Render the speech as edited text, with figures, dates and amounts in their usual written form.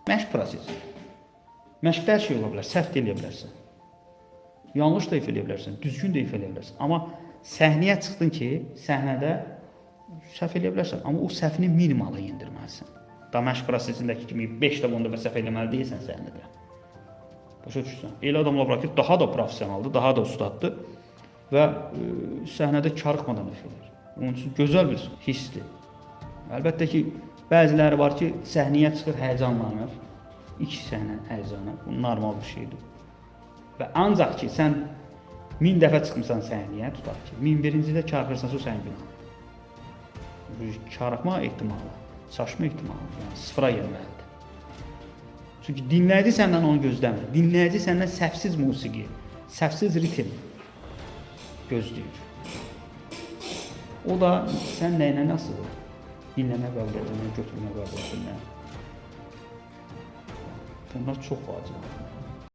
Məşq prosesi. Məşqdə hər şey ola bilər, səhv də eləyə bilərsən. Yanlış da ifa eləyə bilərsən, düzgün də ifa eləyə bilərsən. Amma səhnəyə çıxdın ki, səhnədə səhv eləyə bilərsən, amma o səhvini minimala endirməlisən. Da məşq prosesindəki kimi 5 dəfə 10 dəfə səhv eləməli deyilsən səhnədə. Başa düşürsən? Elə adamlar var ki, daha da professionaldır, daha da ustaddır və səhnədə karıxmadan ifa edir. Onun üçün gözəl bir hissdir. Əlbəttə ki, bəziləri var ki, səhnəyə çıxır, həyəcanlanır. İki səhnə həyəcanı, bu normal bir şeydir. Və ancaq ki, sən 1000 dəfə çıxmısan səhnəyə, tutaq ki, 1001-cidə karıxırsansa, o sənin günahın. Karıxma ehtimalı, çaşma ehtimalı, yəni sıfıra gəlməlidir. Çünki dinləyici səndən onu gözləmir. Dinləyici səndən səhvsiz musiqi, səhvsiz ritm gözləyir. O da sən nəyinə nasıl dinləmə qabiliyyətinə, götürmə qabiliyyətinə. Bunlar çox vacibdir.